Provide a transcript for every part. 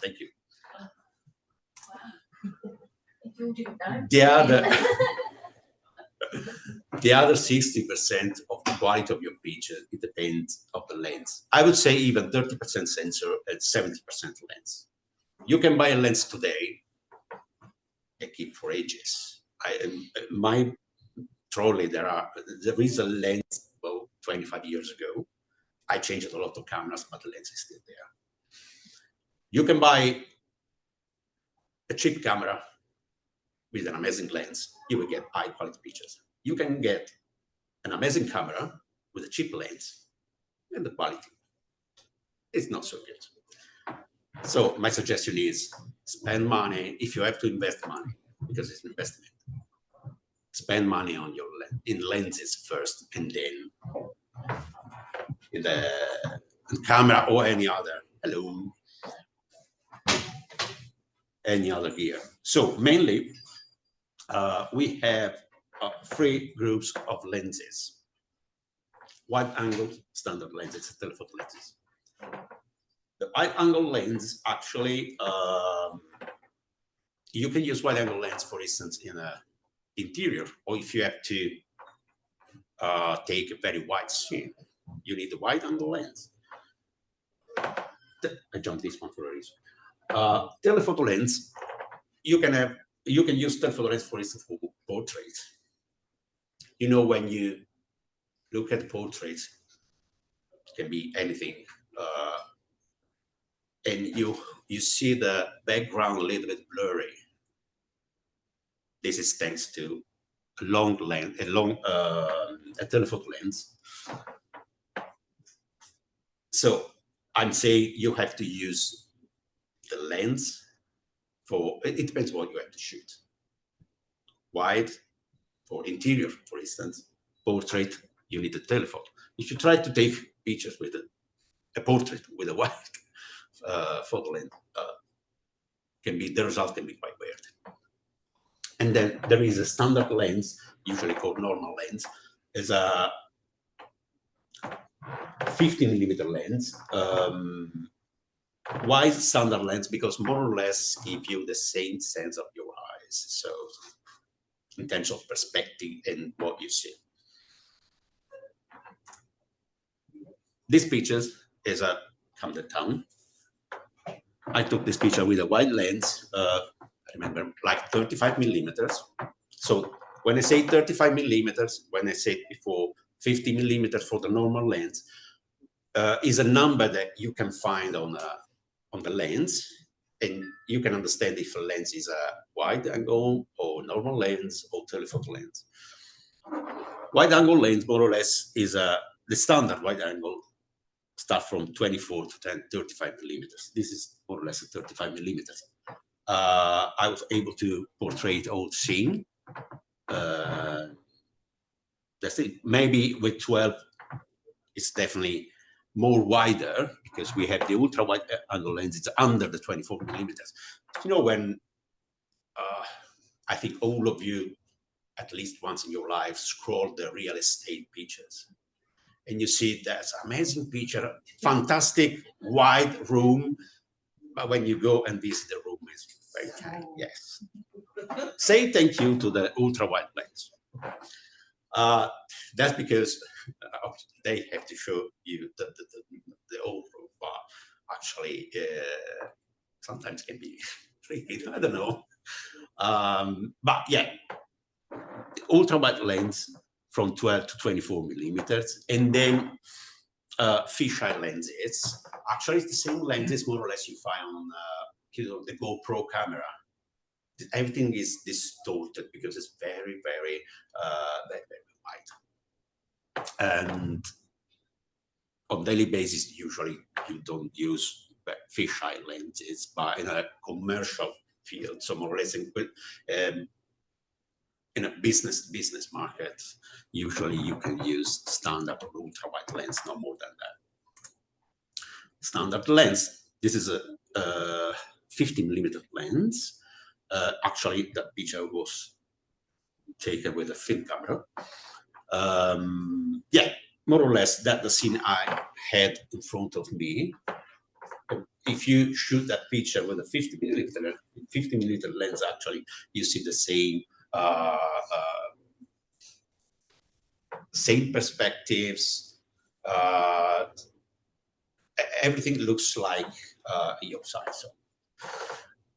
Thank you. The other 60% of the quality of your picture, it depends on the lens. I would say even 30% sensor and 70% lens. You can buy a lens today and keep for ages. My trolley, there is a lens about 25 years ago. I changed a lot of cameras, but the lens is still there. You can buy a cheap camera with an amazing lens, you will get high quality pictures. You can get an amazing camera with a cheap lens, and the quality is not so good. So my suggestion is spend money if you have to invest money, because it's an investment. Spend money on your in lenses first, and then in the camera or any other any other gear. So mainly we have 3 groups of lenses: wide angle, standard lenses, telephoto lenses. The wide angle lens, actually, you can use wide angle lens, for instance, in an interior, or if you have to take a very wide scene, you need a wide angle lens. I jumped this one for a reason. Telephoto lens, you can use telephoto lens, for instance, for portraits. You know, when you look at portraits, it can be anything, and you see the background a little bit blurry. This is thanks to a long lens, a telephoto lens. So I'm saying you have to use the lens for, it depends what you have to shoot. Wide for interior, for instance. Portrait, you need a telephoto. If you try to take pictures with a portrait with a wide photo lens, the result can be quite weird. And then there is a standard lens, usually called normal lens, is a 50mm lens. Why standard lens? Because more or less give you the same sense of your eyes. So in terms of perspective and what you see. This picture is a Camden Town. I took this picture with a wide lens, I remember, like 35mm. So when I say 35mm, when I said before 50mm for the normal lens, is a number that you can find on the lens, and you can understand if a lens is a wide angle or normal lens or telephoto lens. Wide angle lens more or less is the standard wide angle start from 24 to 35mm. This is more or less a 35mm. I was able to portray the whole scene. That's it. Maybe with 12, it's definitely more wider, because we have the ultra wide angle lens. It's under the 24mm. You know, when I think all of you, at least once in your life, scroll the real estate pictures, and you see that's amazing picture, fantastic wide room, but when you go and visit the room, is very tiny. Yes. Say thank you to the ultra wide lens. That's because they have to show you the old room, but actually sometimes can be tricky. I don't know. But yeah, the ultra wide lens from 12 to 24mm, and then fisheye lenses. Actually, it's the same lenses more or less you find on the GoPro camera. Everything is distorted because it's very, very, very, very wide. And on daily basis, usually you don't use fisheye lenses, but in a commercial field, so more or less in a business market, usually you can use standard or ultra wide lens, no more than that. Standard lens. This is a 50mm lens. Actually, that picture was taken with a film camera. Yeah, more or less that's the scene I had in front of me. if you shoot that picture with a 50 millimeter lens, actually, you see the same perspectives. Everything looks like your size.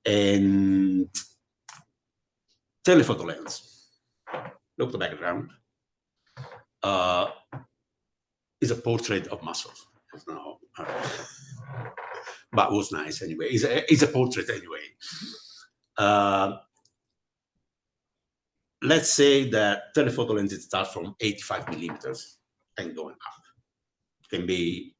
And telephoto lens. Look the background. Is a portrait of muscles. No, but it was nice anyway. It's a portrait anyway. Let's say that telephoto lenses start from 85 millimeters and going up. Can be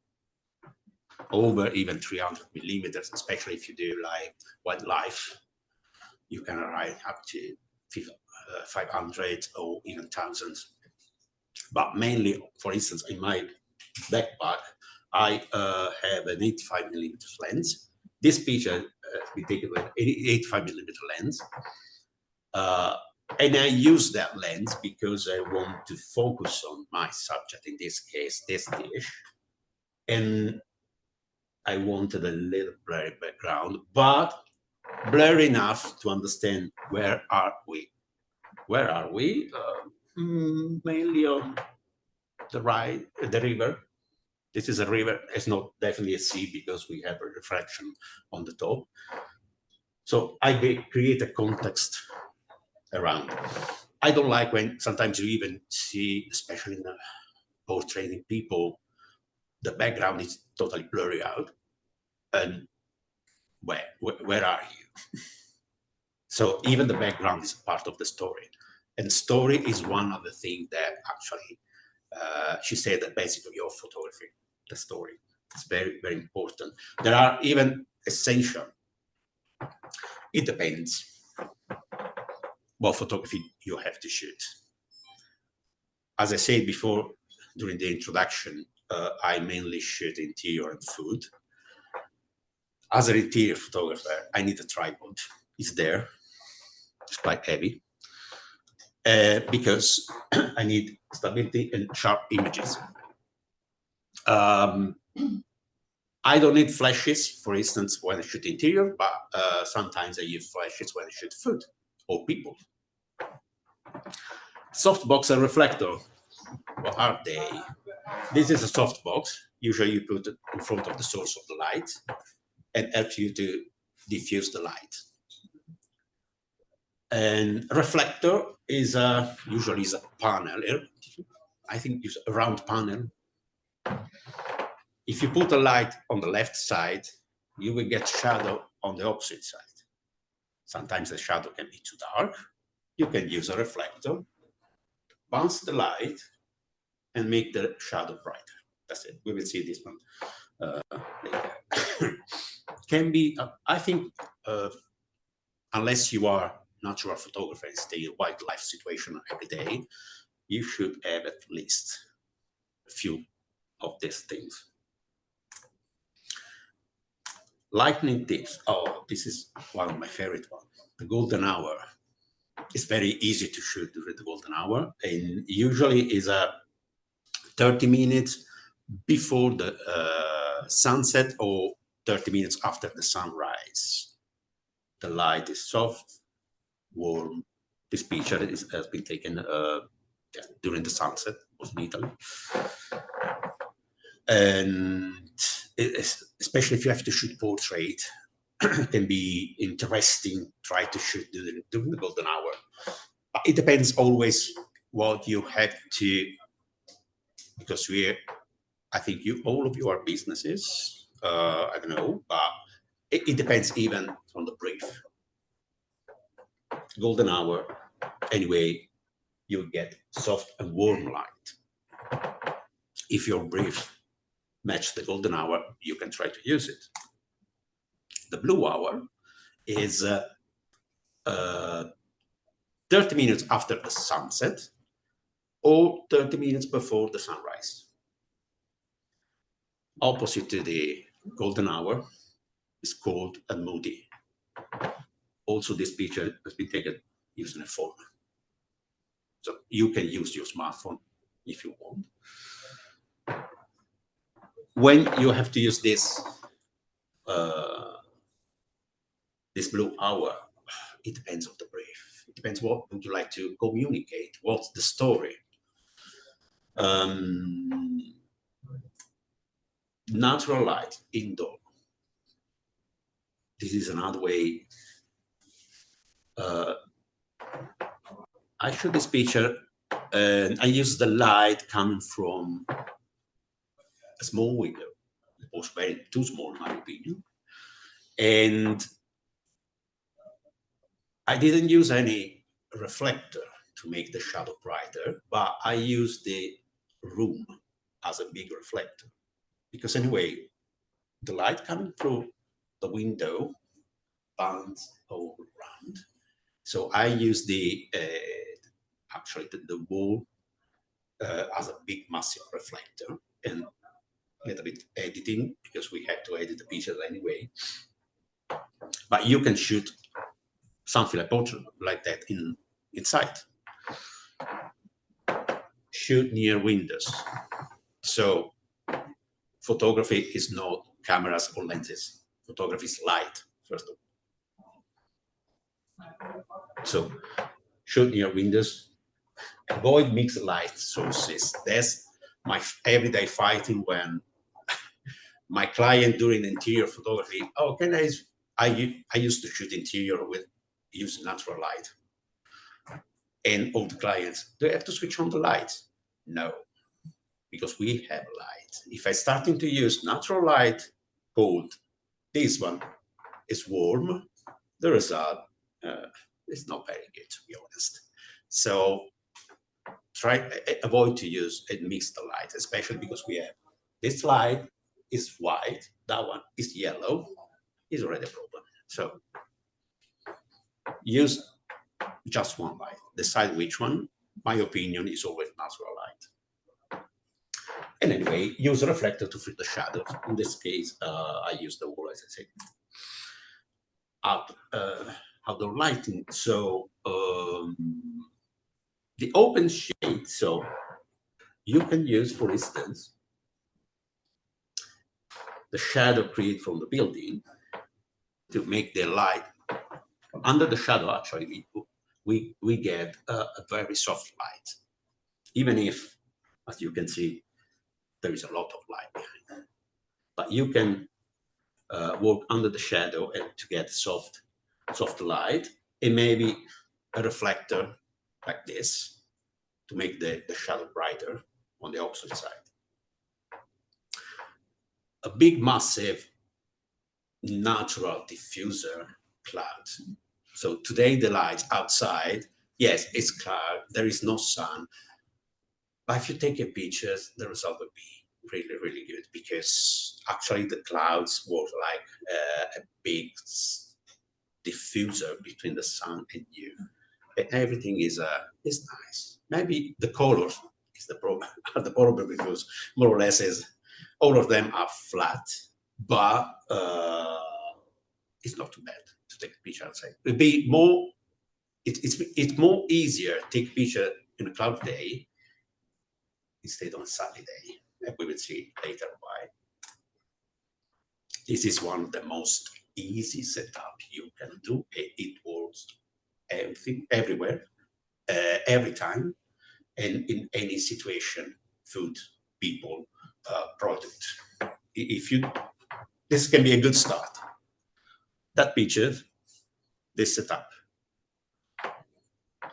over even 300 millimeters, especially if you do like wildlife. You can arrive up to 500 or even thousands. But mainly, for instance, in my backpack, I have an 85 millimeter lens. This picture we take with 85 millimeter lens. And I use that lens because I want to focus on my subject, in this case, this dish. And I wanted a little blurry background, but blurry enough to understand where are we. Where are we? Mainly on the right, the river. This is a river. It's not definitely a sea because we have a reflection on the top. So I create a context around. I don't like when sometimes you even see, especially in portraying people, the background is totally blurry out. And where are you? So even the background is part of the story. And story is one of the things that actually, she said that basically your photography, the story, is very, very important. There are even essential. It depends what photography you have to shoot. As I said before, during the introduction, I mainly shoot interior and food. As an interior photographer, I need a tripod. It's there. It's quite heavy. Because I need stability and sharp images. I don't need flashes, for instance, when I shoot interior, but sometimes I use flashes when I shoot food or people. Softbox and reflector, what are they? This is a softbox. Usually you put it in front of the source of the light and helps you to diffuse the light. And reflector is usually is a panel. I think it's a round panel. If you put a light on the left side, you will get shadow on the opposite side. Sometimes the shadow can be too dark. You can use a reflector, bounce the light, and make the shadow brighter. That's it. We will see this one later. Can be, I think, unless you are natural photographer and stay in a wildlife situation every day, you should have at least a few of these things. Lightning tips. Oh, this is one of my favorite ones. The golden hour. It's very easy to shoot during the golden hour, and usually is a 30 minutes before the sunset or 30 minutes after the sunrise. The light is soft, warm. This picture has been taken during the sunset. It was in Italy. And especially if you have to shoot portrait, it can be interesting. Try to shoot during the golden hour. But it depends always what you have to, because I think all of you are businesses. I don't know, but it depends even on the brief. Golden hour, anyway, you get soft and warm light. If your brief match the golden hour, you can try to use it. The blue hour is 30 minutes after the sunset or 30 minutes before the sunrise. Opposite to the golden hour is cold and moody. Also, this picture has been taken using a phone. So you can use your smartphone if you want. When you have to use this this blue hour, it depends on the brief. It depends what would you like to communicate. What's the story? Natural light indoor. This is another way. I show this picture, and I use the light coming from a small window. It was very too small, in my opinion. And I didn't use any reflector to make the shadow brighter, but I used the room as a big reflector. Because anyway, the light coming through the window bounces all around. So I use the actually the wall as a big massive reflector, and a little bit editing because we have to edit the pictures anyway. But you can shoot something like portrait like that inside. Shoot near windows. So photography is not cameras or lenses. Photography is light, first of all. So shoot near windows. Avoid mixed light sources. That's my everyday fighting when my client during interior photography, oh, I used to shoot interior with use natural light. And all the clients, do I have to switch on the lights? No, because we have light. If I starting to use natural light, cold, this one is warm, the result is not very good, to be honest. So avoid to use and mix the light, especially because we have this light is white, that one is yellow, is already a problem. So use just one light. Decide which one. My opinion is always natural light. And anyway, use a reflector to fit the shadows. In this case, I use the wall, as I said. Outdoor lighting. So the open shade. So you can use, for instance, the shadow created from the building to make the light under the shadow. Actually, we get a very soft light, even if, as you can see, there is a lot of light behind. But you can work under the shadow and to get soft light, and maybe a reflector like this to make the shadow brighter on the opposite side. A big, massive, natural diffuser cloud. So today the light outside, yes, it's cloud, there is no sun. But if you take a picture, the result would be really, really good, because actually the clouds were like a big diffuser between the sun and you. And everything is nice. Maybe the colors is the problem. The problem, because more or less is all of them are flat, but it's not too bad to take a picture outside. It'd be more. It's more easier to take a picture in a cloudy day instead on a sunny day. And we will see later why. This is one of the most easy setup you can do. It works everything, everywhere, every time, and in any situation, food, people, product. This can be a good start. That picture, this setup.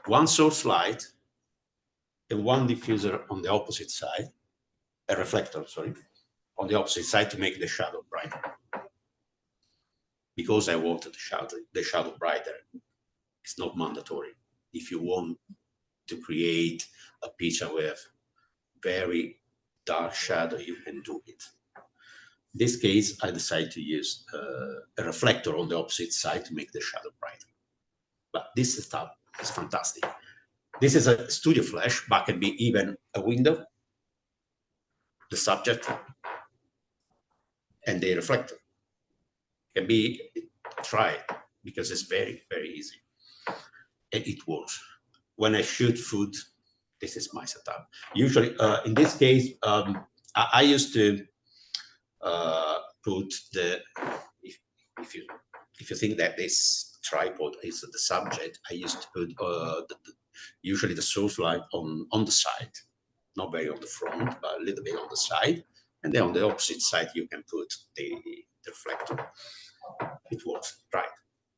One source light and one diffuser on the opposite side, a reflector, sorry, on the opposite side to make the shadow brighter. Because I wanted the shadow brighter, it's not mandatory. If you want to create a picture with very dark shadow, you can do it. In this case, I decided to use a reflector on the opposite side to make the shadow brighter. But this setup is fantastic. This is a studio flash, but can be even a window, the subject, and the reflector. Can be tried because it's very, very easy. And it works. When I shoot food, this is my setup. Usually, in this case, I used to put if you think that this tripod is the subject, I used to put usually the source light on the side, not very on the front, but a little bit on the side, and then on the opposite side you can put the reflector. It works, right?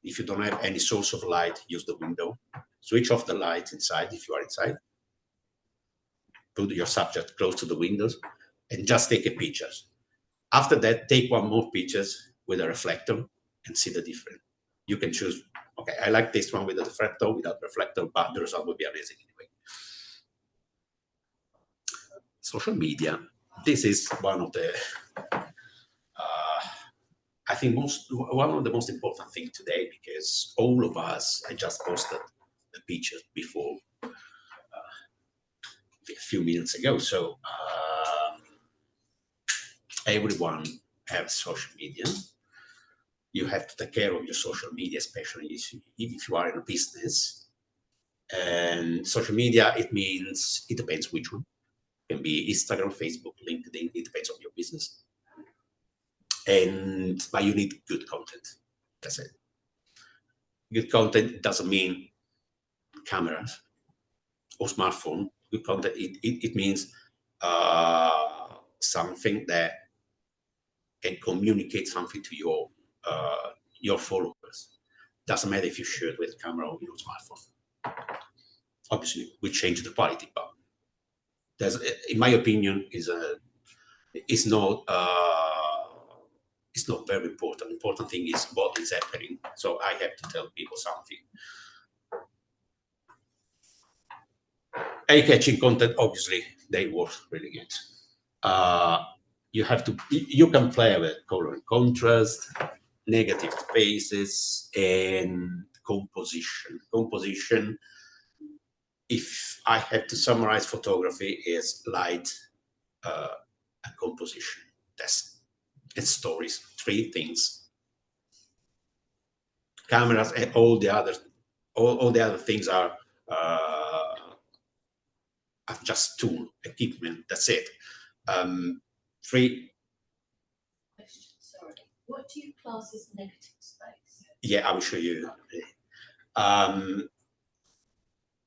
If you don't have any source of light, use the window. Switch off the light inside if you are inside. Put your subject close to the windows and just take a picture. After that, take one more pictures with a reflector and see the difference. You can choose, okay, I like this one with a reflector, without reflector, but the result will be amazing anyway. Social media. This is one of the, I think one of the most important things today, because all of us, I just posted the picture before a few minutes ago. So everyone has social media. You have to take care of your social media, especially if you are in a business. And social media, it means, it depends which one. It can be Instagram, Facebook, LinkedIn, it depends on your business. But you need good content. That's it. Good content doesn't mean cameras or smartphone. Good content, it means something that can communicate something to your followers. Doesn't matter if you shoot with a camera or your smartphone. Obviously, we change the quality, but there's, in my opinion, it's not very important. The important thing is what is happening. So I have to tell people something. Eye-catching content, obviously, they work really good. You can play with color and contrast, negative spaces, and composition. Composition, if I had to summarize photography, is light and composition. It's stories, three things. Cameras and all the other things are just tool, equipment. That's it. Three. Sorry, what do you class as negative space? Yeah, I will show you.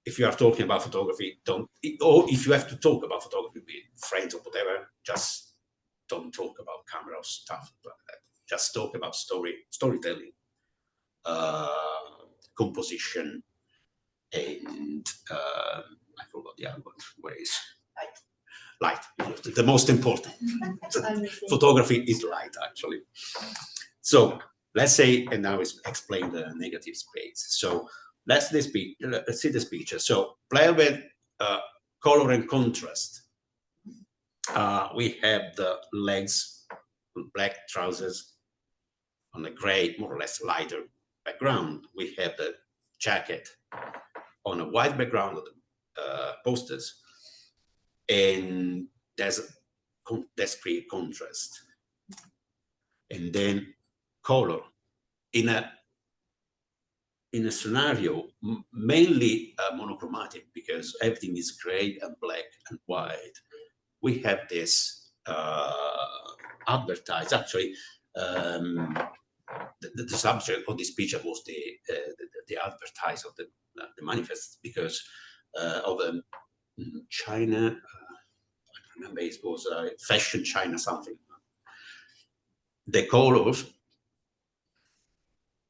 If you are talking about photography, or if you have to talk about photography with friends or whatever, just don't talk about camera or stuff like that. Just talk about storytelling, composition, and I forgot the other one. Where is light? The most important. Photography is light, actually. So let's say, and now explain the negative space. So let's see this picture. So play with color and contrast. We have the legs, black trousers on a gray, more or less lighter background. We have the jacket on a white background of the posters, and that's great contrast. And then color in a scenario mainly monochromatic, because everything is gray and black and white. We have this advertised. Actually, the subject of this picture was the advertise of the manifest, because of China. I don't remember, it was fashion China something. The colors,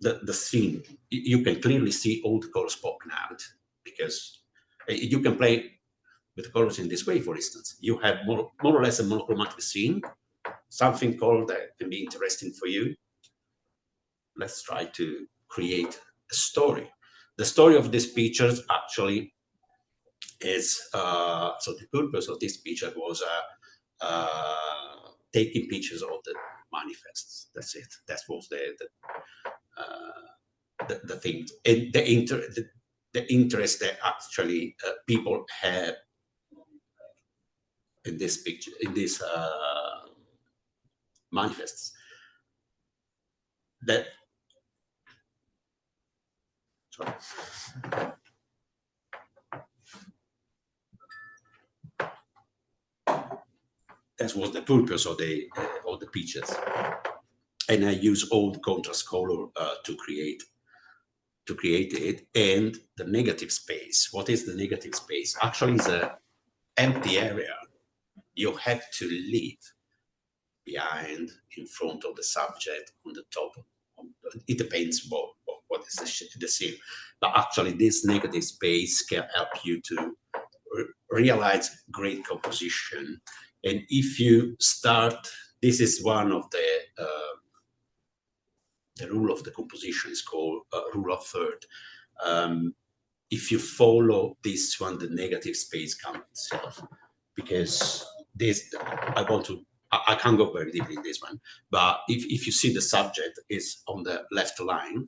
the scene, you can clearly see all the colors popping out, because you can play with the colors in this way. For instance, you have more or less a monochromatic scene, something color that can be interesting for you. Let's try to create a story. The story of these pictures actually is, so the purpose of this picture was taking pictures of the manifests. That's it. That was the thing, and the interest that actually people have in this picture, in these manifests. That, sorry. That was the purpose of the pictures. and I use old contrast color to create it. And the negative space. What is the negative space? Actually, it's an empty area you have to leave behind, in front of the subject, on the top. It depends what is the scene. But actually, this negative space can help you to realize great composition. And if you start, this is one of the rule of the composition is called rule of third. If you follow this one, the negative space comes itself, because this, I can't go very deeply in this one, but if you see the subject is on the left line,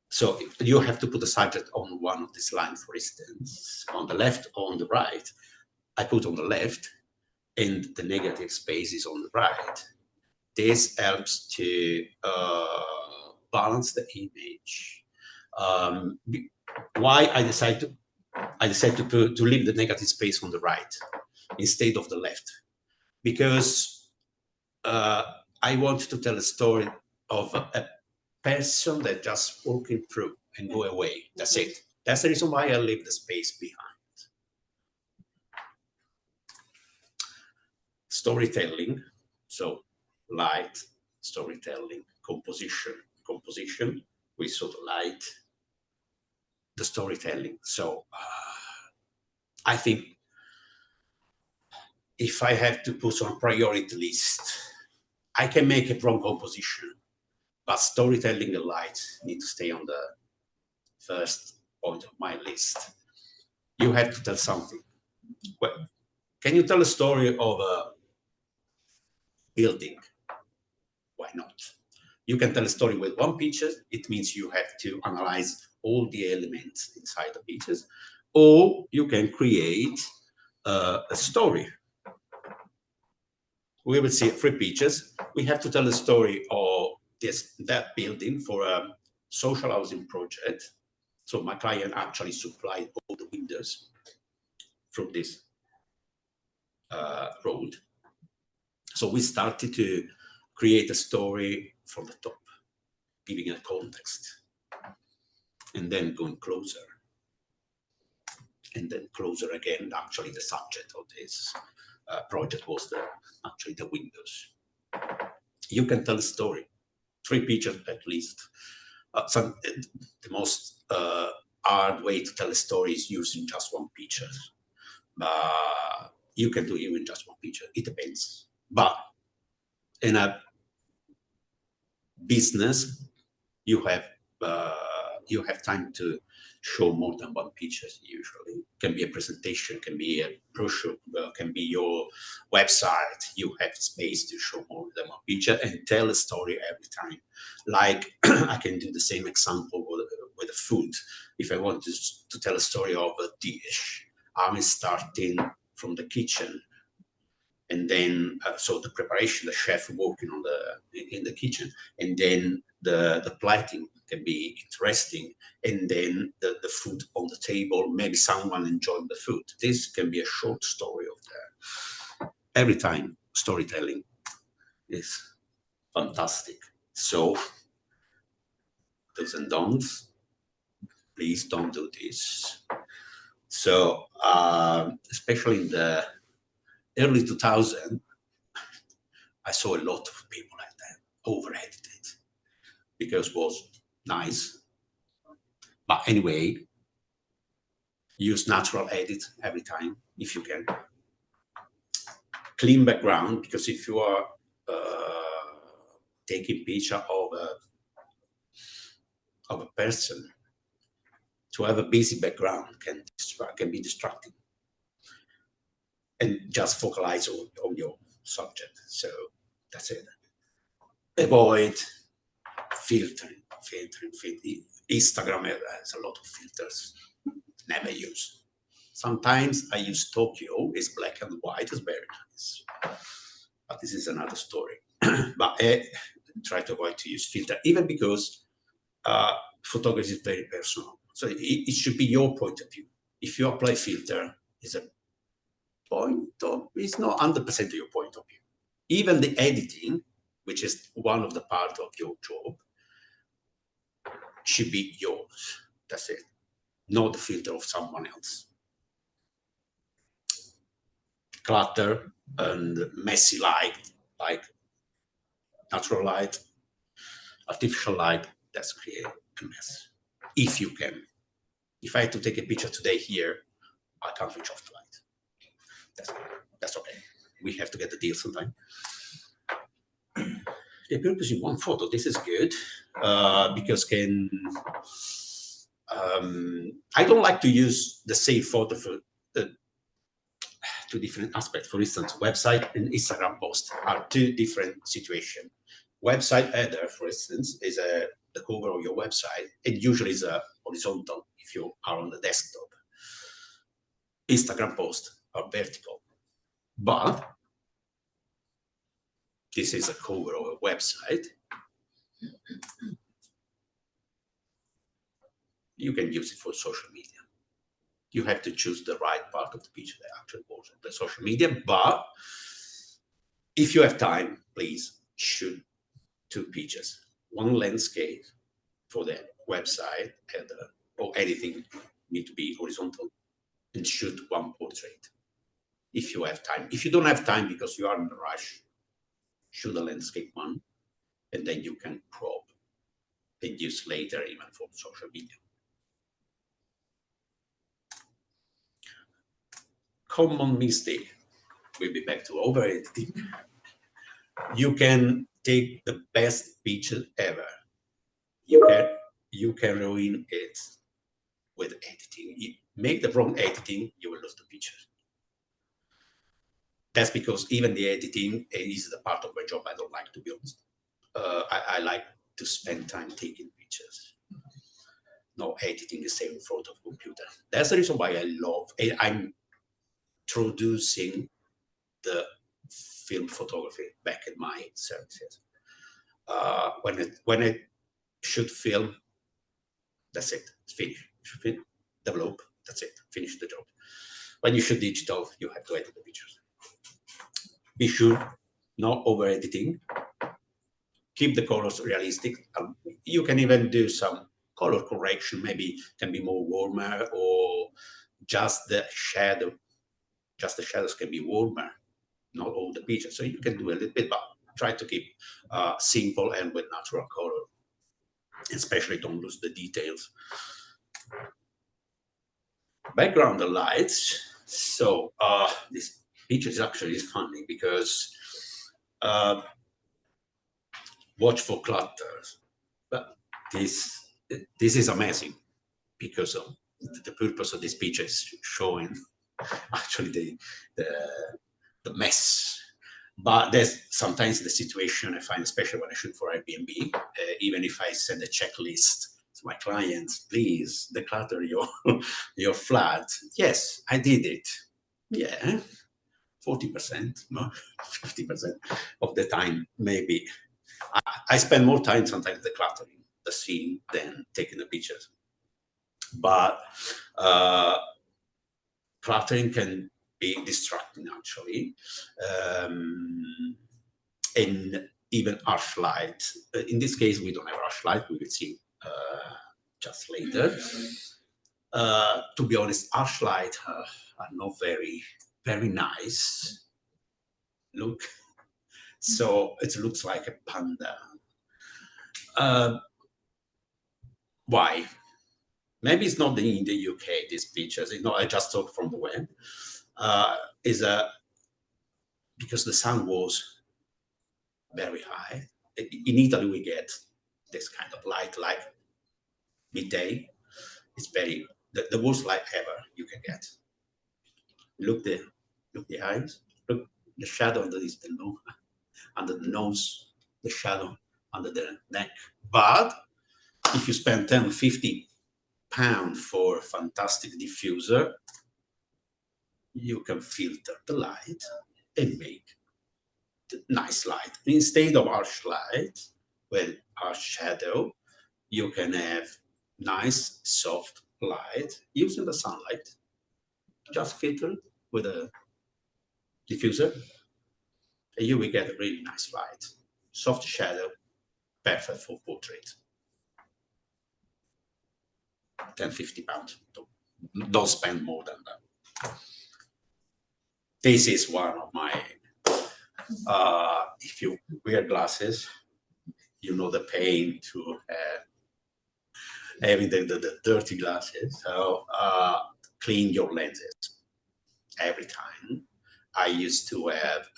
so you have to put the subject on one of these lines, for instance, on the left or on the right. I put on the left, and the negative space is on the right. This helps to balance the image. Why I decided to leave the negative space on the right instead of the left, because I want to tell a story of a person that just walking through and go away. That's it. That's the reason why I leave the space behind. Storytelling, so light, storytelling, composition. We saw the light, the storytelling. So I think if I have to put on a priority list, I can make a wrong composition, but storytelling and light need to stay on the first point of my list. You have to tell something. Well, can you tell a story of a building? Why not? You can tell a story with one picture. It means you have to analyze all the elements inside the pictures, or you can create a story. We will see 3 pictures. We have to tell the story of that building for a social housing project. So my client actually supplied all the windows from this road. So we started to create a story from the top, giving a context, and then going closer, and then closer again. Actually, the subject of this project was actually the windows. You can tell a story, 3 pictures at least. The most hard way to tell a story is using just 1 picture. You can do even just 1 picture. It depends. But in a business, you have time to show more than 1 picture. Usually, can be a presentation, can be a brochure, can be your website. You have space to show more than 1 picture and tell a story every time. Like I can do the same example with the food. If I want to tell a story of a dish, I'm starting from the kitchen, and then so the preparation, the chef working in the kitchen, and then the plating can be interesting, and then the food on the table, maybe someone enjoying the food. This can be a short story of that. Every time storytelling is fantastic. So do's and don'ts, please don't do this. So especially in the early 2000s, I saw a lot of people like that, over-edited, because it was nice. But anyway, use natural edit every time if you can. Clean background, because if you are taking picture of a person, to have a busy background can be distracting. And just focalize on your subject. So that's it. Avoid filtering. Instagram has a lot of filters. Never use. Sometimes I use Tokyo. It's black and white. It's very nice. But this is another story. But I try to avoid to use filter, even because photography is very personal. So it should be your point of view. If you apply filter, it's not 100% your point of view. Even the editing which is one of the parts of your job, should be yours. That's it. Not the filter of someone else. Clutter and messy light, like natural light, artificial light, that's create a mess. If you can. If I had to take a picture today here, I can't switch off the light. That's okay. We have to get the deal sometime. Repurposing one photo, this is good, because I don't like to use the same photo for two different aspects. For instance, website and Instagram post are two different situations. Website header, for instance, is the cover of your website. It usually is a horizontal if you are on the desktop. Instagram posts are vertical, but this is a cover of a website. You can use it for social media. You have to choose the right part of the picture, the actual portion of the social media. But if you have time, please shoot two pictures. One landscape for the website or anything need to be horizontal, and shoot one portrait if you have time. If you don't have time because you are in a rush, shoot the landscape one, and then you can crop and use later even for social media. Common mistake. We'll be back to over editing. You can take the best picture ever. You can ruin it with editing. You make the wrong editing, you will lose the picture. That's because even the editing is the part of my job I don't like, to be honest. I like to spend time taking pictures. No editing the same in front of a computer. That's the reason why I'm introducing the film photography back in my services. When I shoot film, that's it. It's finished. Develop, that's it. Finish the job. When you shoot digital, you have to edit the pictures. Be sure not over editing. Keep the colors realistic. You can even do some color correction. Maybe can be more warmer, or just the shadow. Just the shadows can be warmer. Not all the pictures. So you can do a little bit, but try to keep simple and with natural color. Especially don't lose the details. Background lights. So this picture is actually funny because watch for clutters. But this is amazing because of the purpose of this picture is showing actually the mess. But there's sometimes the situation I find, especially when I shoot for Airbnb, even if I send a checklist to my clients, please declutter your flat. Yes, I did it. Yeah, 40%, no, 50% of the time, maybe. I spend more time sometimes decluttering the scene than taking the pictures. But cluttering can be distracting, actually. And even harsh light. In this case, we don't have harsh light. We will see just later. To be honest, harsh light are not very, very nice. Look, so it looks like a panda. Why? Maybe it's not in the UK, these pictures. I just took from the web. Because the sun was very high. In Italy, we get this kind of light, like midday. It's the worst light ever you can get. Look the eyes. Look the shadow under the nose, the shadow under the neck. But if you spend 10 or 50 pounds for a fantastic diffuser, you can filter the light and make nice light. Instead of harsh light, with harsh shadow, you can have nice, soft light using the sunlight. Just filter with a diffuser, and you will get a really nice light. soft shadow, perfect for portrait. 10-50 pounds. Don't spend more than that. This is one of my, if you wear glasses, you know the pain to having the dirty glasses. So clean your lenses every time. I used to have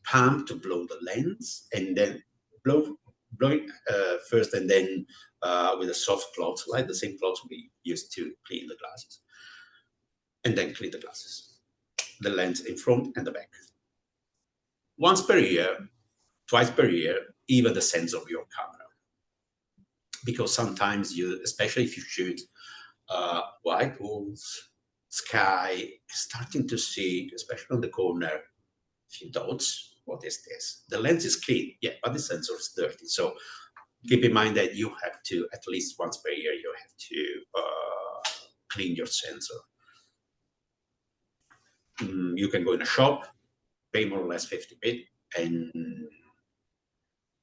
pump to blow the lens, and then blow it first, and then with a soft cloth, like the same cloth we used to clean the glasses, and then clean the glasses, the lens in front and the back. Once per year, twice per year, even the sensor of your camera, because sometimes you, especially if you shoot white walls, sky, starting to see, especially on the corner, a few dots. What is this? The lens is clean, yeah, but the sensor is dirty. So keep in mind that you have to, at least once per year, you have to clean your sensor. You can go in a shop, pay more or less 50 quid, and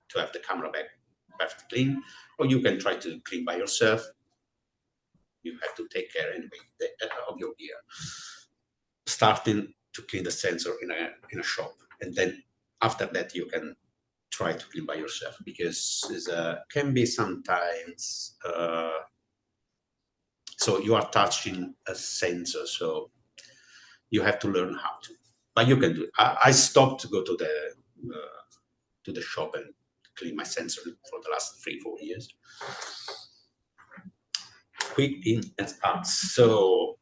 to have the camera back perfectly clean, or you can try to clean by yourself. You have to take care anyway of your gear. Starting to clean the sensor in a shop, and then after that you can try to clean by yourself, because it can be sometimes so you are touching a sensor, so you have to learn how to. But you can do it. I stopped to go to the shop and clean my sensor for the last 3-4 years. Quick in and out. So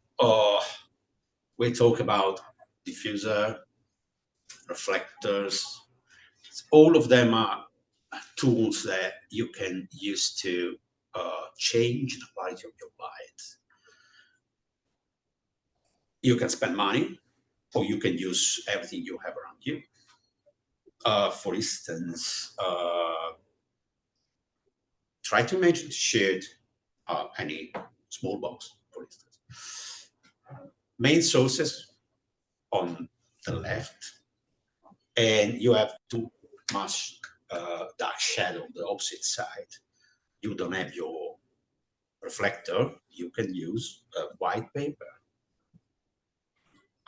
we talk about diffuser, reflectors. All of them are tools that you can use to change the quality of your light. You can spend money, or you can use everything you have around you. For instance, try to imagine shoot any small box, for instance. Main sources on the left, and you have too much dark shadow on the opposite side. You don't have your reflector. You can use white paper.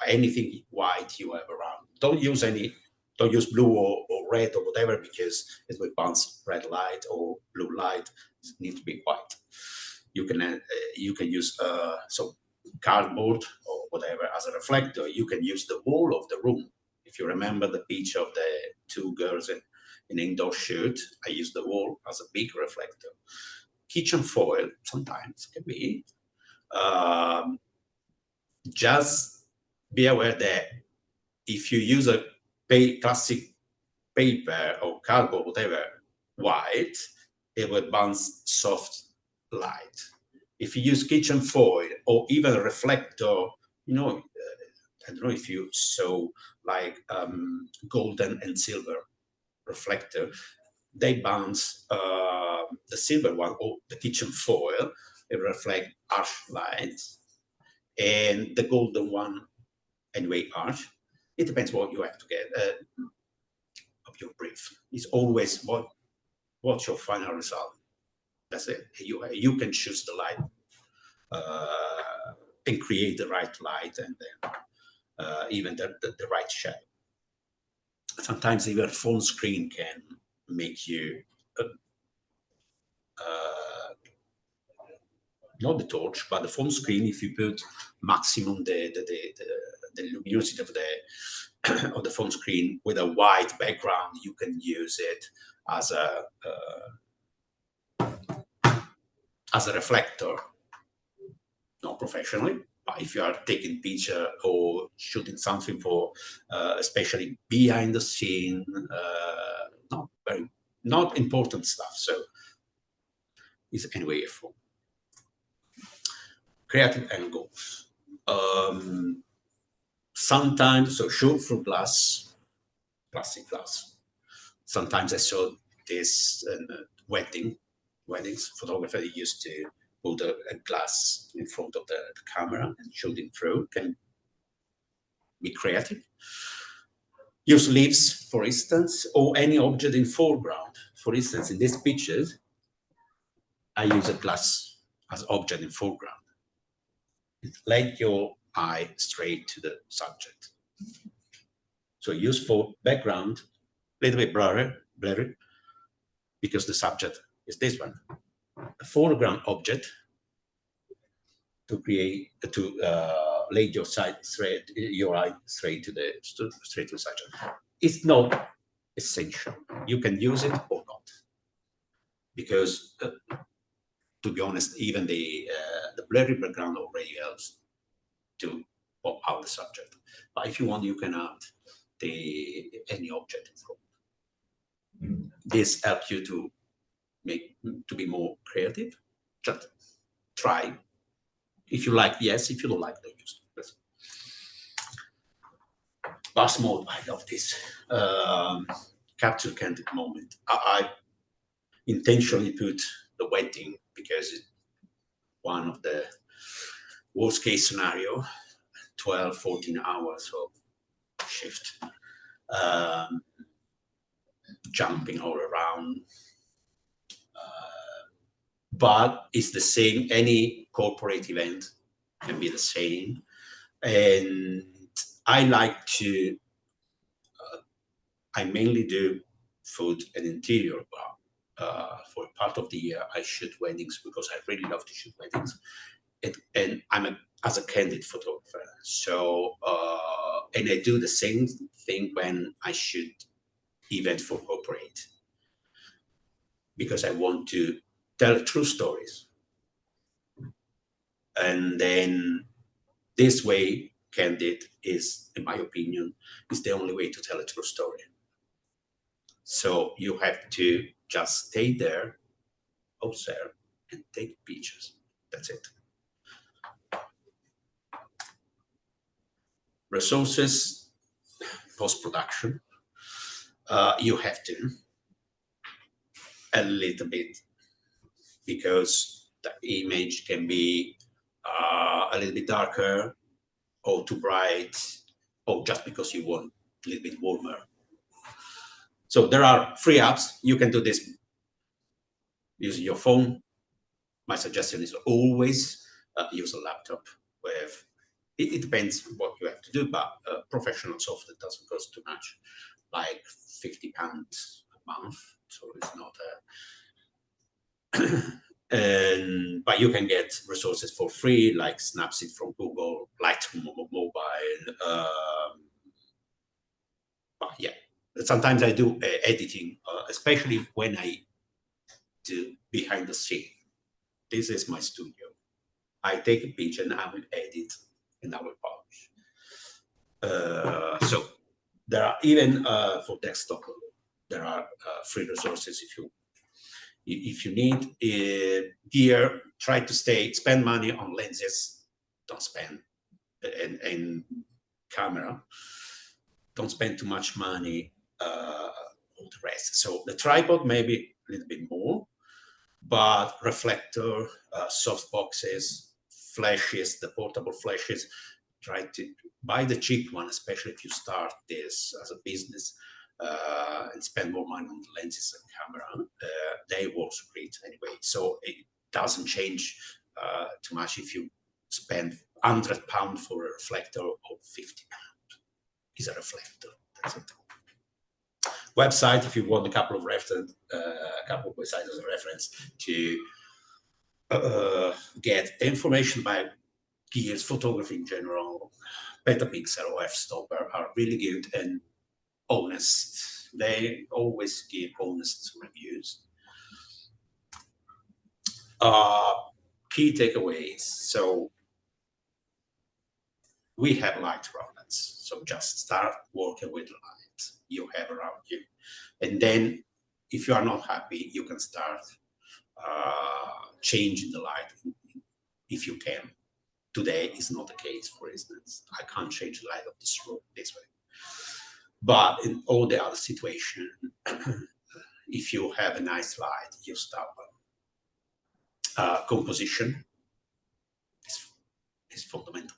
Anything white you have around. Don't use blue or red or whatever, because it will bounce red light or blue light. It needs to be white. You can use some cardboard or whatever as a reflector. You can use the wall of the room. If you remember the picture of the two girls in indoor shoot, I use the wall as a big reflector. Kitchen foil sometimes can be. Just be aware that if you use a classic paper or cardboard, whatever, white, it will bounce soft light. If you use kitchen foil or even a reflector, I don't know if you saw like golden and silver reflector, they bounce the silver one or the kitchen foil, it reflect harsh lights, and the golden one anyway harsh. It depends what you have to get of your brief. It's always what's your final result. That's it. You can choose the light and create the right light, and then even the right shadow. Sometimes even phone screen can make you not the torch, but the phone screen. If you put maximum the luminosity of the phone screen with a white background, you can use it as a reflector. Not professionally, but if you are taking picture or shooting something for especially behind the scene, not important stuff. So it's anyway a phone. Creative angles. Sometimes, so shoot through glass, plastic glass. Sometimes I saw this weddings. Photographer used to put a glass in front of the camera and shooting through. Can be creative. Use leaves, for instance, or any object in foreground. For instance, in these pictures, I use a glass as object in foreground. Let your eye straight to the subject. So use for background, a little bit blurry, because the subject is this one. A foreground object to create lay your eye straight to the subject. It's not essential. You can use it or not, because to be honest, even the blurry background already helps to pop out the subject. But if you want, you can add any object in front. This helps you to be more creative. Just try. If you like, yes. If you don't like, don't use it. Bus mode, I love this. Capture candid moment. I intentionally put the wedding because it's one of the worst case scenario, 12, 14 hours of shift, jumping all around. But it's the same, any corporate event can be the same. And I like to, I mainly do food and interior, but for part of the year, I shoot weddings because I really love to shoot weddings. And I'm as a candid photographer. So, and I do the same thing when I shoot events for corporate, because I want to tell true stories. And then this way, candid is, in my opinion, is the only way to tell a true story. So you have to just stay there, observe, and take pictures. That's it. Resources, post-production, you have to a little bit, because the image can be a little bit darker or too bright, or just because you want a little bit warmer. So there are free apps. You can do this using your phone. My suggestion is always use a laptop with, it depends what you have to do, but professional software doesn't cost too much, like £50 a month. So it's not but you can get resources for free, like Snapseed from Google, Lightroom Mobile. But yeah, sometimes I do editing, especially when I do behind the scene. This is my studio. I take a picture and I will edit and I will publish. So there are even for desktop, there are free resources if you need gear. Try to spend money on lenses. Don't spend and camera. Don't spend too much money on the rest. So the tripod maybe a little bit more, but reflector, soft boxes, flashes, the portable flashes. Try to buy the cheap one, especially if you start this as a business, and spend more money on the lenses and camera. They work great anyway, so it doesn't change too much if you spend £100 for a reflector or £50 is a reflector. That's it. Website, if you want a couple of websites as a reference to get information about gears, photography in general. Petapixel or f-stopper are really good and honest. They always give honest reviews. Key takeaways. So we have light around us. So just start working with the light you have around you. And then if you are not happy, you can start changing the light if you can. Today is not the case, for instance. I can't change the light of this room this way. But in all the other situations, if you have a nice light, you start composition is fundamental.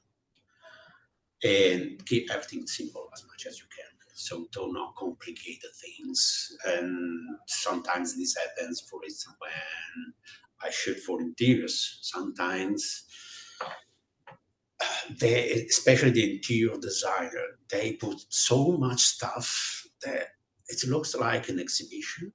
And keep everything simple as much as you can. So do not complicate the things. And sometimes this happens, for instance, when I shoot for interiors. Sometimes they, especially the interior designer, they put so much stuff that it looks like an exhibition,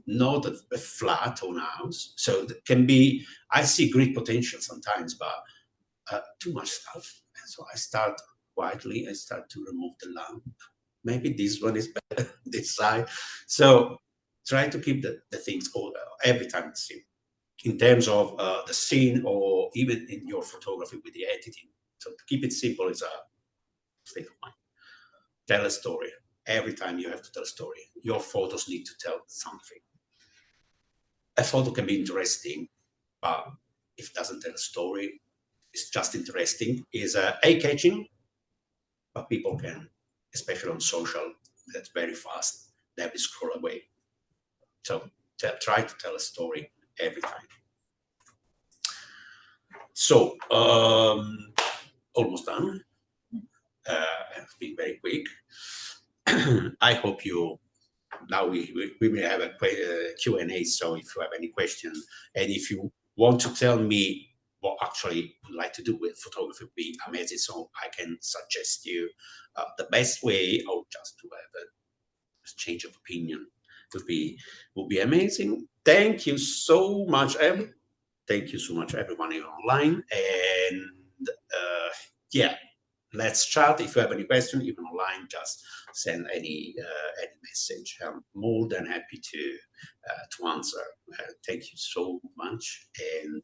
not a flat on house. So it can be, I see great potential sometimes, but too much stuff. And so I start quietly, I start to remove the lamp. Maybe this one is better, this side. So try to keep the things all, every time the same in terms of the scene, or even in your photography with the editing. So to keep it simple is a state of mind. Tell a story. Every time you have to tell a story. Your photos need to tell something. A photo can be interesting, but if it doesn't tell a story, it's just interesting. Is eye-catching, but people can, especially on social, that's very fast. They will scroll away. So try to tell a story every time. So almost done. It's been very quick. I hope you. Now we will have a Q&A. So if you have any question, and if you want to tell me what actually you would like to do with photography, would be amazing. So I can suggest you the best way, or just to have a change of opinion, would be amazing. Thank you so much, thank you so much, everyone online, and yeah, let's chat. If you have any question, even online, just send any message. I'm more than happy to answer. Thank you so much, and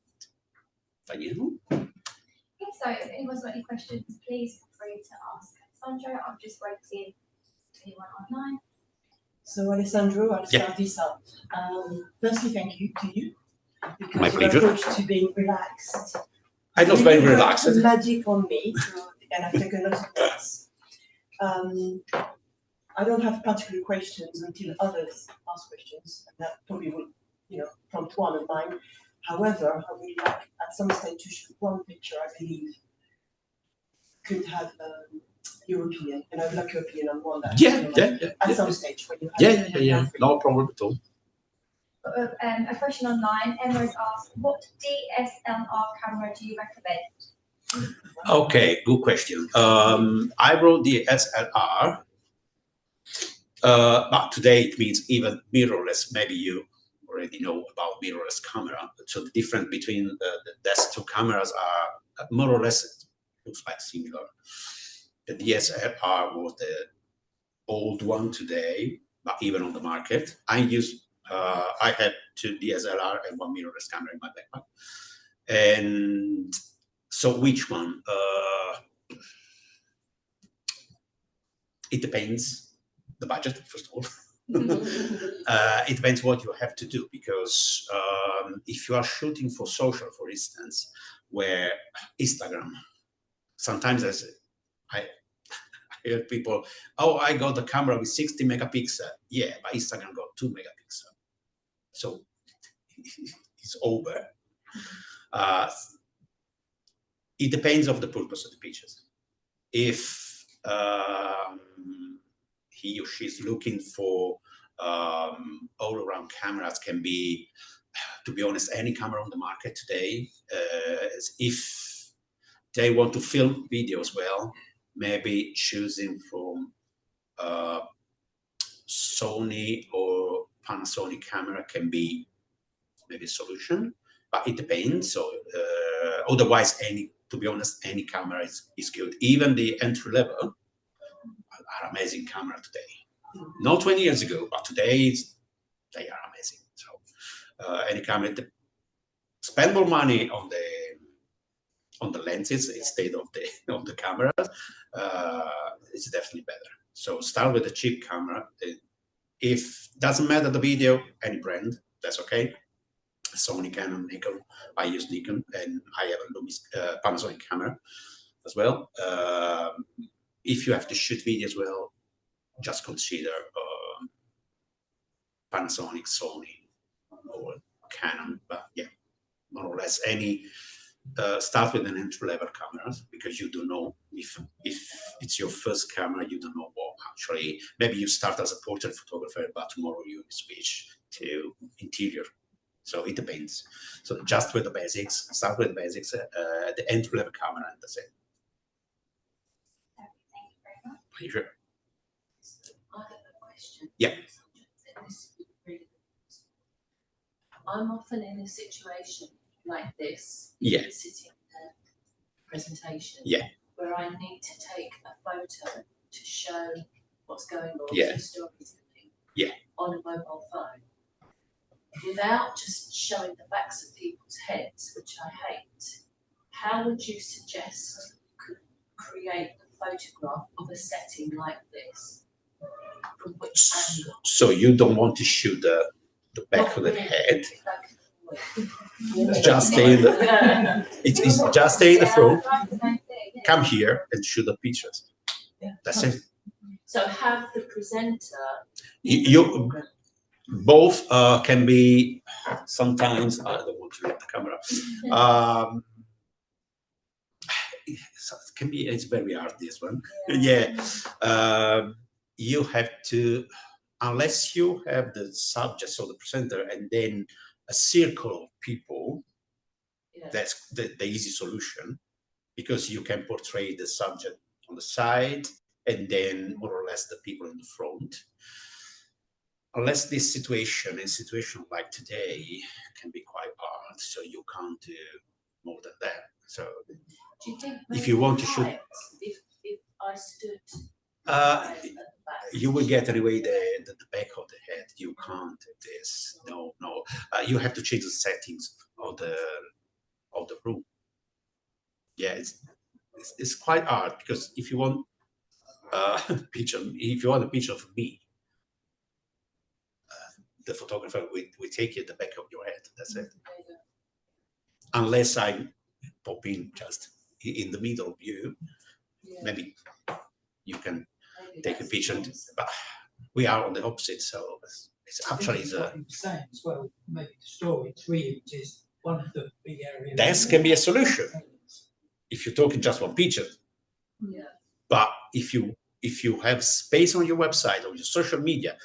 Daniel. Okay, so if anyone's got any questions, please feel free to ask Alessandro. I'm just waiting for anyone online. So Alessandro, I'll Yeah. start this up. Firstly, thank you to you, because My your pleasure. approach to being relaxed. I was really very relaxed. worked magic on me, and I've taken lots of notes. I don't have particular questions until others ask questions, and that probably will, prompt one of mine. However, I would like at some stage to shoot one picture I believe could have your opinion, and I would like your opinion on one that at some stage when you have Yeah. No problem at all. A question online. Emma has asked, what DSLR camera do you recommend? Okay, good question. I wrote the SLR, but today it means even mirrorless. Maybe you already know about mirrorless camera. So the difference between the desktop cameras are more or less looks like similar. The DSLR was the old one today, but even on the market. I had two DSLR and one mirrorless camera in my backpack. And so which one? It depends the budget, first of all. It depends what you have to do, because if you are shooting for social, for instance, where Instagram, sometimes I hear people, oh, I got the camera with 60 megapixel. Yeah, but Instagram got 2 megapixel. So it's over. It depends of the purpose of the pictures. If he or she is looking for all-around cameras, can be, to be honest, any camera on the market today. If they want to film videos well, maybe choosing from Sony or Panasonic camera can be maybe a solution, but it depends. So otherwise, to be honest, any camera is good. Even the entry level are amazing camera today. Not 20 years ago, but today they are amazing. So any camera, spend more money on the lenses instead of the camera. It's definitely better. So start with a cheap camera. If doesn't matter the video, any brand, that's okay. Sony, Canon, Nikon. I use Nikon, and I have a Panasonic camera as well. If you have to shoot video as well, just consider Panasonic, Sony, or Canon. But yeah, more or less any. Start with an entry-level camera, because you don't know if it's your first camera, you don't know what actually, maybe you start as a portrait photographer, but tomorrow you switch to interior. So it depends. So just with the basics, start with the basics. At the end, you'll have a camera, and that's it. Thank you very much. Pleasure. I have a question. Yeah. I'm often in a situation like this, Yeah. sitting in a presentation, Yeah. where I need to take a photo to show what's going on Yeah. through storytelling, Yeah. on a mobile phone, without just showing the backs of people's heads, which I hate. How would you suggest you could create a photograph of a setting like this? From which angle? So you don't want to shoot the back Not of the really, head. if I can avoid it. Just stay in the. It's just stay in the front. Like the same thing, yeah. Come here and shoot the pictures. That's it. So have the presenter. You both can be. Sometimes I don't want to get the camera. So it can be. It's very hard, this one. Yeah. You have to, unless you have the subject, so the presenter, and then a circle of people. Yeah. That's the easy solution, because you can portray the subject on the side and then more or less the people in the front. Unless this situation like today can be quite hard, so you can't do more than that. So Do you think if you want to maybe shoot, height, if I stood uh, at the back, you will get anyway the back of the head. You can't do this. No. You have to change the settings of the room. Yeah, it's quite hard, because if you want picture, if you want a picture of me, the photographer will take you at the back of your head. That's it. Unless I pop in just in the middle of you, yeah, maybe you can maybe take a that's picture. possible. But we are on the opposite, so it's actually what he was saying as well, maybe the story 3 images, one of the big areas. that can be a solution if you're talking just one picture. Yeah. But if you have space on your website or your social media,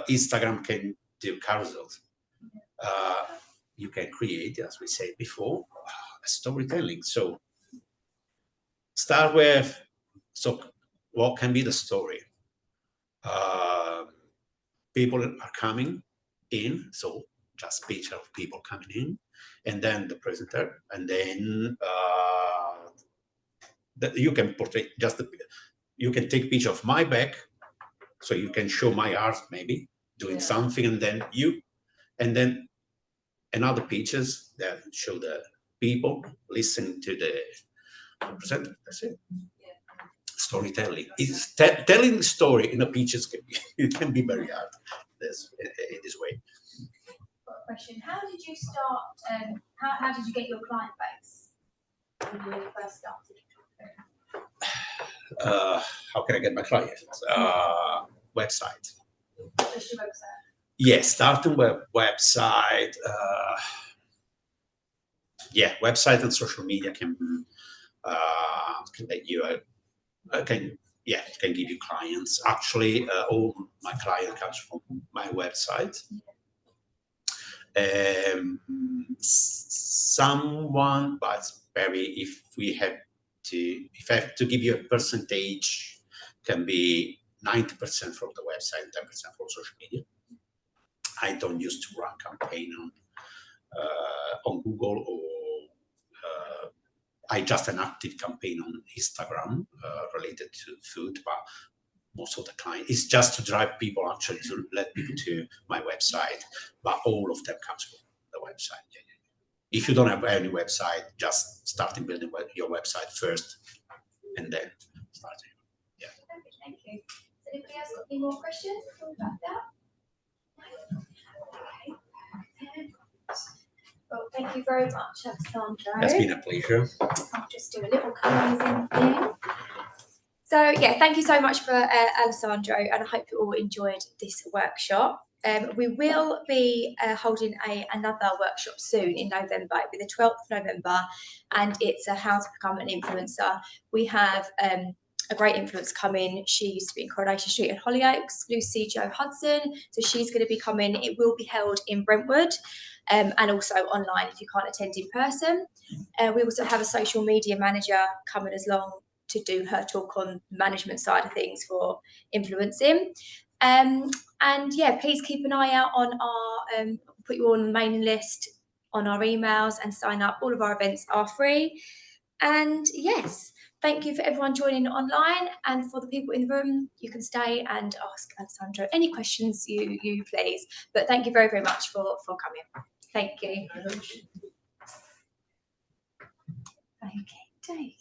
Instagram can do carousels. You can create, as we said before, a storytelling. So start with, so what can be the story? People are coming in, so just picture of people coming in, and then the presenter, and then you can portray just you can take picture of my back, so you can show my art maybe doing Yeah. something, and then you, and then another pictures that show the people listening to the presenter. That's it. Yeah. Storytelling is telling the story in a pictures can be, it can be very hard. In this way. Got a question. How did you start? How did you get your client base when you first started? How can I get my clients? Website. Just your website. Yes, starting with website. Yeah, website and social media can let you can give you clients. Actually, all my client comes from my website. Someone, but very, if I have to give you a percentage, can be 90% from the website and 10% from social media. I don't used to run campaign on Google, or I just an active campaign on Instagram related to food, but most of the time it's just to drive people, actually to let people to my website, but all of them comes from the website. Yeah. If you don't have any website, just starting building your website first, and then start. Yeah. Perfect, thank you. Has anybody else got any more questions before we wrap up? Okay. Well, thank you very much, Alessandro. It's been a pleasure. I'll just do a little closing thing. So yeah, thank you so much for Alessandro, and I hope you all enjoyed this workshop. We will be holding another workshop soon in November. It'll be the 12th of November, and it's how to become an influencer. We have a great influence coming. She used to be in Coronation Street and Hollyoaks, Lucy Jo Hudson. So she's going to be coming. It will be held in Brentwood and also online if you can't attend in person. We also have a social media manager coming as long to do her talk on the management side of things for influencing. And yeah, please keep an eye out on our, put you on the mailing list, on our emails, and sign up. All of our events are free. And yes, thank you for everyone joining online, and for the people in the room, you can stay and ask Alessandro any questions you please. But thank you very, very much for coming. Thank you. Okay, Dave.